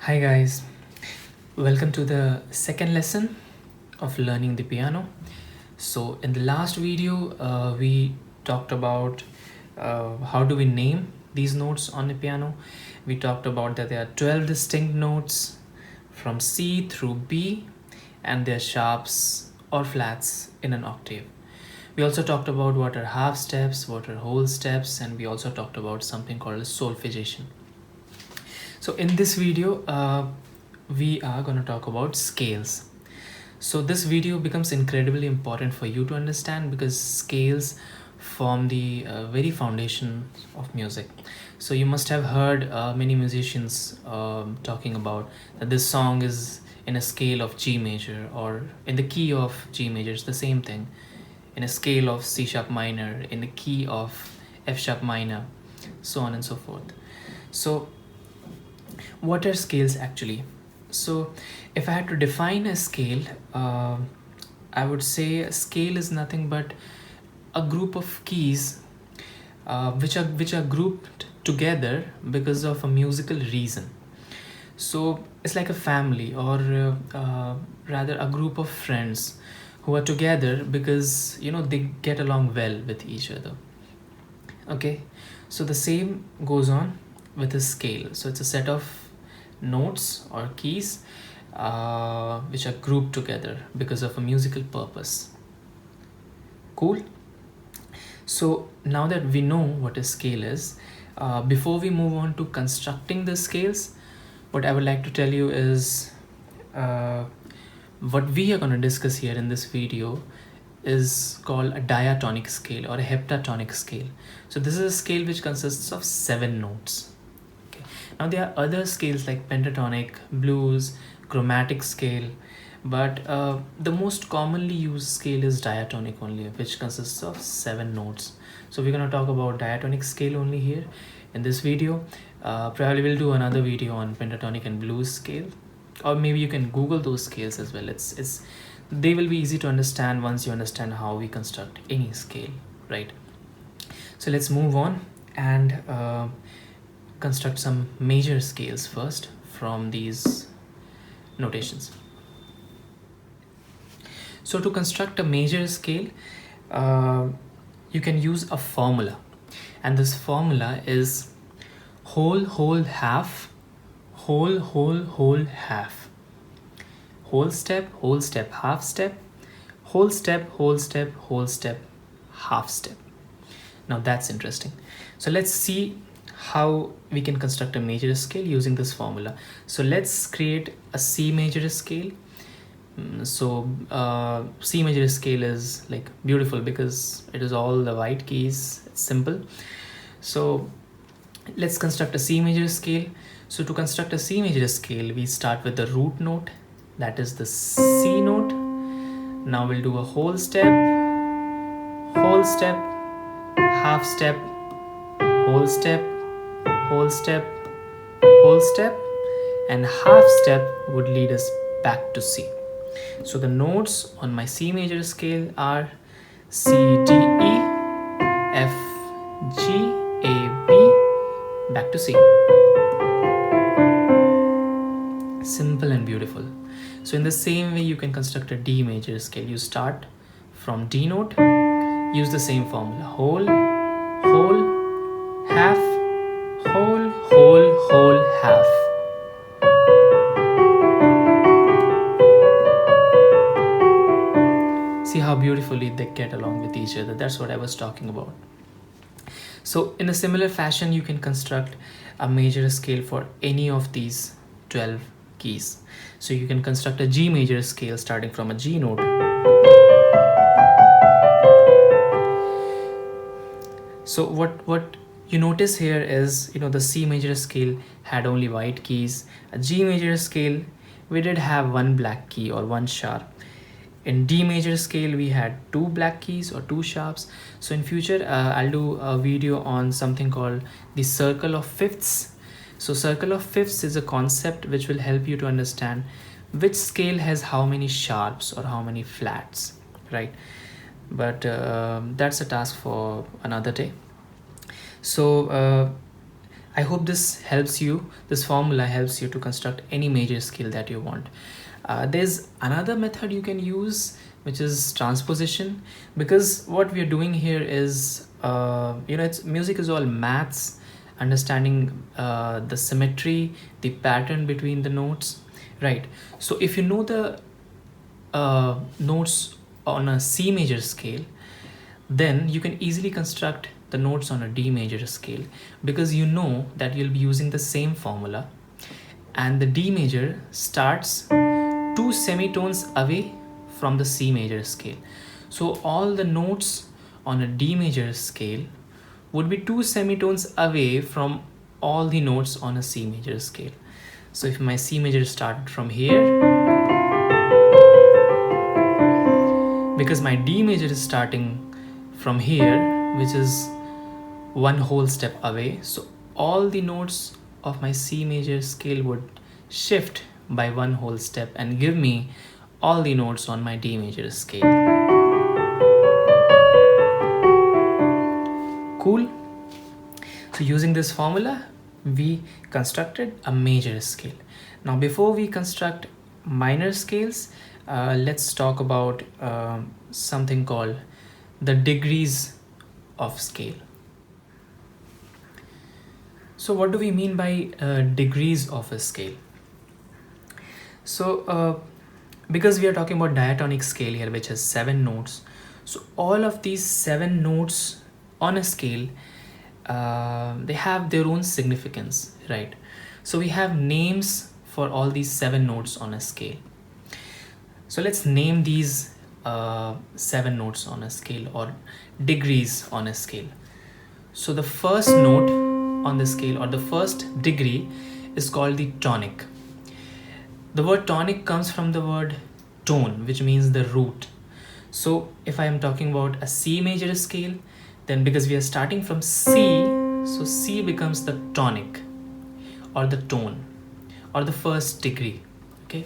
Hi guys, welcome to the second lesson of learning the piano. So in the last video, we talked about how do we name these notes on the piano. We talked about that there are 12 distinct notes from C through B and their sharps or flats in an octave. We also talked about what are half steps, what are whole steps, and we also talked about something called solfeggiation. So in this video, we are going to talk about scales. So this video becomes incredibly important for you to understand because scales form the very foundation of music. So you must have heard many musicians talking about that this song is in a scale of G major or in the key of G major. It's the same thing, in a scale of C sharp minor, in the key of F sharp minor, so on and so forth. So what are scales actually? So if I had to define a scale, I would say a scale is nothing but a group of keys which are grouped together because of a musical reason. So it's like a family, or rather a group of friends who are together because they get along well with each other. Okay, so the same goes on with a scale. So it's a set of notes or keys which are grouped together because of a musical purpose. Cool. So now that we know what a scale is, before we move on to constructing the scales, what I would like to tell you is what we are going to discuss here in this video is called a diatonic scale or a heptatonic scale. So this is a scale which consists of 7 notes. Okay. Now there are other scales like pentatonic, blues, chromatic scale, but the most commonly used scale is diatonic only, which consists of 7 notes. So we're going to talk about diatonic scale only here in this video. Probably we'll do another video on pentatonic and blues scale, or maybe you can Google those scales as well. They will be easy to understand once you understand how we construct any scale, right? So let's move on and construct some major scales first from these notations. So to construct a major scale, you can use a formula, and this formula is whole, whole, half, whole, whole, whole, half, whole step, half step, whole step, whole step, whole step, half step. Now that's interesting. So let's see how we can construct a major scale using this formula. So let's create a C major scale. So C major scale is like beautiful because it is all the white keys. It's simple. So let's construct a C major scale. So to construct a C major scale, we start with the root note, that is the C note. Now we'll do a whole step, half step, whole step, whole step, whole step, and half step would lead us back to C. So the notes on my C major scale are C, D, E, F, G, A, B, back to C. Simple and beautiful. So in the same way, you can construct a D major scale. You start from D note, use the same formula: whole, whole, half, whole, whole, whole, half. See how beautifully they get along with each other. That's what I was talking about. So in a similar fashion, you can construct a major scale for any of these 12 keys. So you can construct a G major scale starting from a G note. So what you notice here is, the C major scale had only white keys. A G major scale, we did have one black key or one sharp. In D major scale, we had 2 black keys or 2 sharps. So in future, I'll do a video on something called the circle of fifths. So circle of fifths is a concept which will help you to understand which scale has how many sharps or how many flats, right? But that's a task for another day. So I hope this helps you. This formula helps you to construct any major scale that you want. There's another method you can use, which is transposition, because what we are doing here is, music is all maths, understanding the symmetry, the pattern between the notes, right? So if you know the notes on a C major scale, then you can easily construct the notes on a D major scale, because you know that you'll be using the same formula, and the D major starts 2 semitones away from the C major scale. So all the notes on a D major scale would be 2 semitones away from all the notes on a C major scale. So if my C major started from here, because my D major is starting from here, which is one whole step away, so all the notes of my C major scale would shift by one whole step and give me all the notes on my D major scale. Cool. So using this formula, we constructed a major scale. Now before we construct minor scales, let's talk about something called the degrees of scale. So what do we mean by degrees of a scale? So because we are talking about diatonic scale here, which has 7 notes, so all of these 7 notes on a scale, they have their own significance, right? So we have names for all these 7 notes on a scale. So let's name these 7 notes on a scale, or degrees on a scale. So the first note on the scale, or the first degree, is called the tonic. The word tonic comes from the word tone, which means the root. So if I am talking about a C major scale, then because we are starting from C, so C becomes the tonic, or the tone, or the first degree. Okay.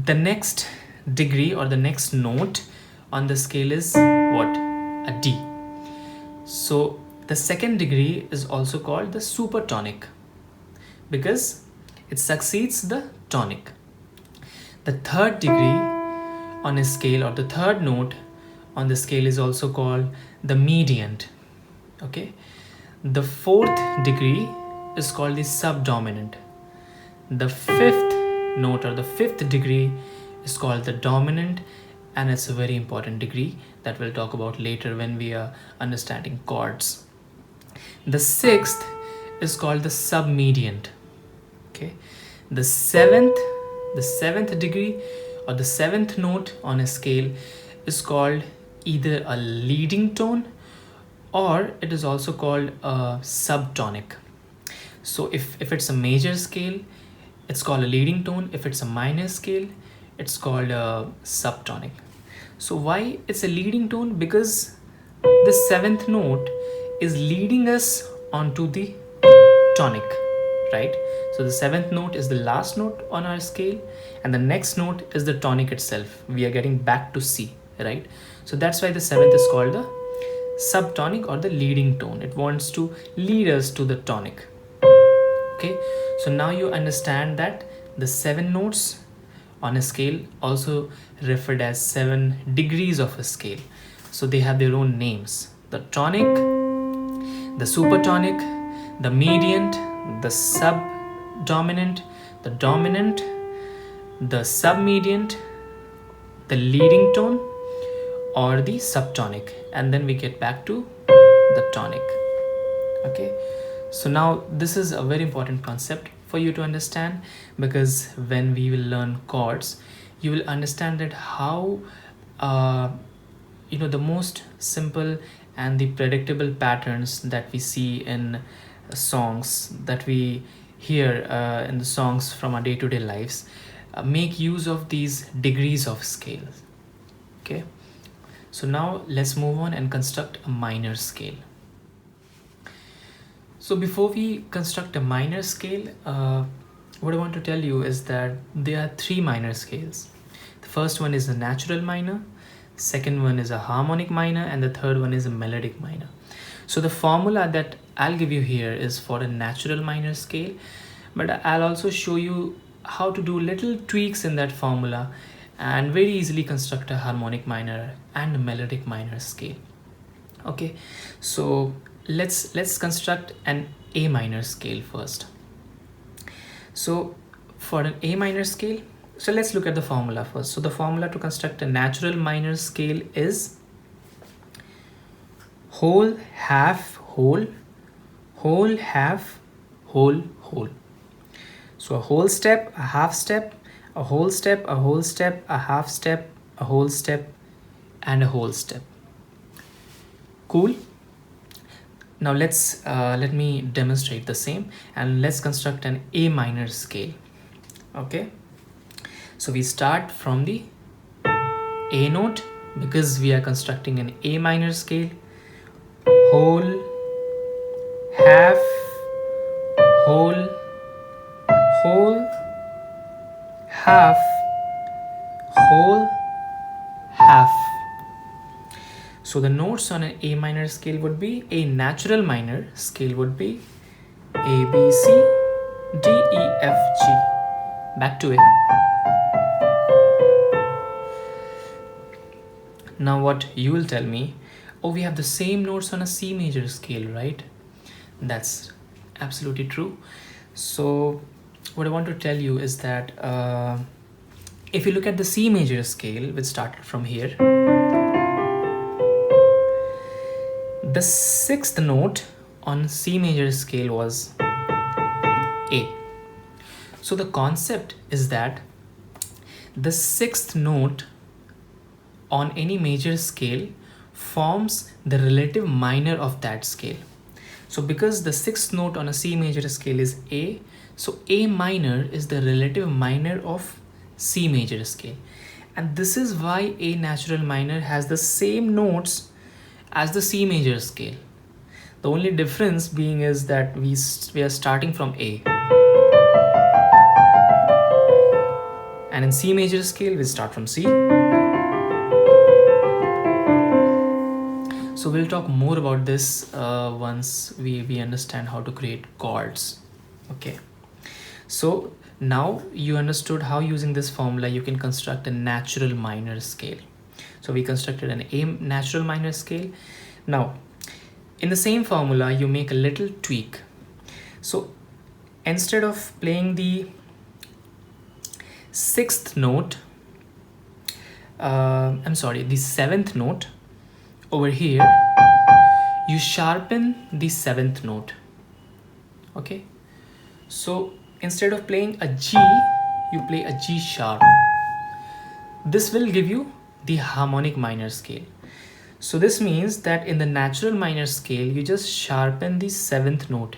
The next degree, or the next note on the scale, is what? A D. So the second degree is also called the supertonic, because it succeeds the tonic. The third degree on a scale, or the third note on the scale, is also called the mediant. Okay. The fourth degree is called the subdominant. The fifth note, or the fifth degree, is called the dominant, and it's a very important degree that we'll talk about later when we are understanding chords. The sixth is called the submediant. Okay. The seventh degree, or the seventh note on a scale, is called either a leading tone, or it is also called a subtonic. So if it's a major scale, it's called a leading tone. If it's a minor scale, it's called a subtonic. So why it's a leading tone? Because the seventh note is leading us onto the tonic, right? So the seventh note is the last note on our scale, and the next note is the tonic itself. We are getting back to C, right? So that's why the seventh is called the subtonic, or the leading tone. It wants to lead us to the tonic. Okay, so now you understand that the 7 notes on a scale also referred as 7 degrees of a scale. So they have their own names: the tonic, the supertonic, the mediant, the subdominant, the dominant, the submediant, the leading tone, or the subtonic, and then we get back to the tonic. Okay, so now this is a very important concept for you to understand, because when we will learn chords, you will understand that how the most simple and the predictable patterns that we see in songs, that we hear in the songs from our day-to-day lives, make use of these degrees of scale. Okay, so now let's move on and construct a minor scale. So before we construct a minor scale, what I want to tell you is that there are 3 minor scales. The first one is a natural minor, second one is a harmonic minor, and the third one is a melodic minor. So the formula that I'll give you here is for a natural minor scale, but I'll also show you how to do little tweaks in that formula and very easily construct a harmonic minor and a melodic minor scale. Okay, so let's construct an A minor scale first. So for an A minor scale, so let's look at the formula first. So the formula to construct a natural minor scale is whole, half, whole, whole, half, whole, whole. So a whole step, a half step, a whole step, a whole step, a half step, a whole step, and a whole step. Cool. Now let me demonstrate the same, and let's construct an A minor scale. Okay, so we start from the A note because we are constructing an A minor scale. Whole, half, whole, whole, half, whole, half. So the notes on an A minor scale would be, a natural minor scale would be A, B, C, D, E, F, G. Back to A. Now what you will tell me, oh, we have the same notes on a C major scale, right? That's absolutely true. So what I want to tell you is that if you look at the C major scale, which started from here, the sixth note on C major scale was A. So the concept is that the sixth note on any major scale forms the relative minor of that scale. So because the sixth note on a C major scale is A, so A minor is the relative minor of C major scale. And this is why A natural minor has the same notes as the C major scale. The only difference being is that we are starting from A. And in C major scale, we start from C. So we'll talk more about this once we understand how to create chords. Okay. So now you understood how using this formula you can construct a natural minor scale. So we constructed an A natural minor scale. Now, in the same formula, you make a little tweak. So instead of playing the sixth note, the seventh note over here, you sharpen the seventh note. Okay. So instead of playing a G, you play a G sharp. This will give you the harmonic minor scale. So this means that in the natural minor scale, you just sharpen the seventh note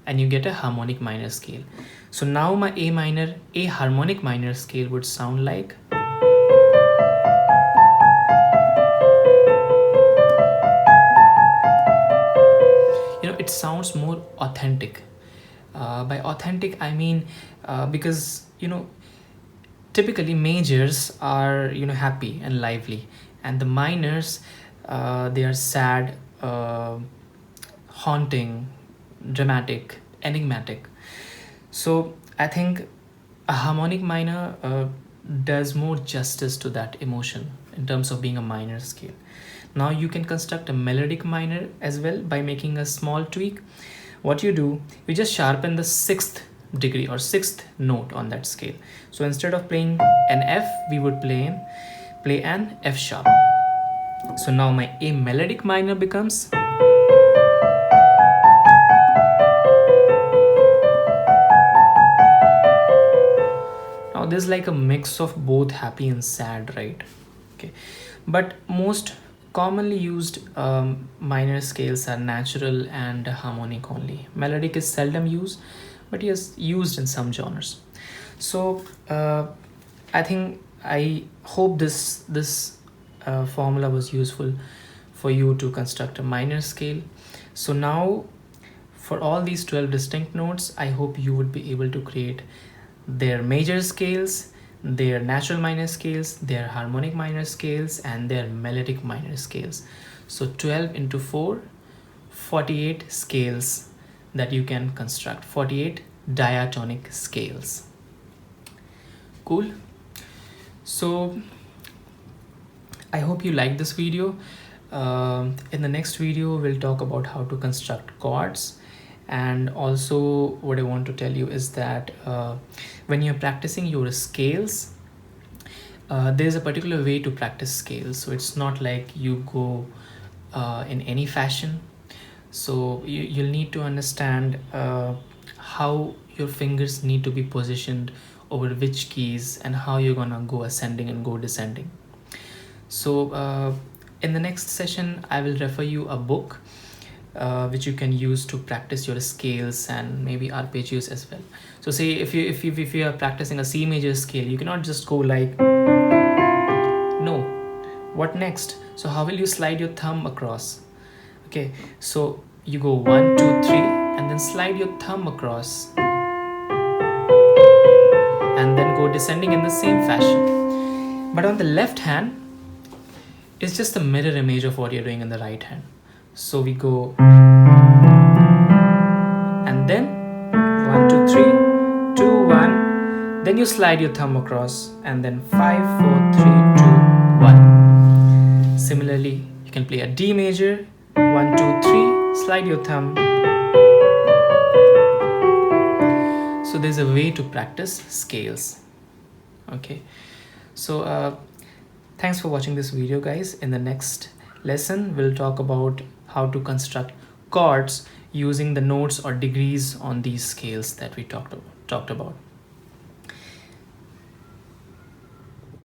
and you get a harmonic minor scale. So now my A harmonic minor scale would sound like, it sounds more authentic. By authentic, I mean because typically majors are happy and lively, and the minors they are sad, haunting, dramatic, enigmatic. So I think a harmonic minor does more justice to that emotion in terms of being a minor scale. Now you can construct a melodic minor as well by making a small tweak. What you do, you just sharpen the sixth degree or sixth note on that scale. So instead of playing an F, we would play an F sharp. So now my A melodic minor becomes, now this is like a mix of both happy and sad, right? Okay, but most commonly used minor scales are natural and harmonic only. Melodic is seldom used, but yes, used in some genres. So I hope this formula was useful for you to construct a minor scale. So now for all these 12 distinct notes, I hope you would be able to create their major scales, their natural minor scales, their harmonic minor scales, and their melodic minor scales. So 12 into 4, 48 scales that you can construct, 48 diatonic scales. Cool. So I hope you like this video. In the next video, we'll talk about how to construct chords. And also what I want to tell you is that when you're practicing your scales, there's a particular way to practice scales. So it's not like you go in any fashion. So you'll need to understand how your fingers need to be positioned over which keys and how you're gonna go ascending and go descending. So in the next session, I will refer you a book which you can use to practice your scales and maybe arpeggios as well. So say if you are practicing a C major scale, you cannot just go like, no, what next? So how will you slide your thumb across? Okay, so you go 1 2 3 and then slide your thumb across and then go descending in the same fashion. But on the left hand, it's just a mirror image of what you're doing in the right hand. So we go and then 1 2 3 2 1, then you slide your thumb across and then 5 4 3 2 1. Similarly, you can play a D major, 1 2 3, slide your thumb. So there's a way to practice scales. Okay, so thanks for watching this video, guys. In the next lesson, we'll talk about how to construct chords using the notes or degrees on these scales that we talked about.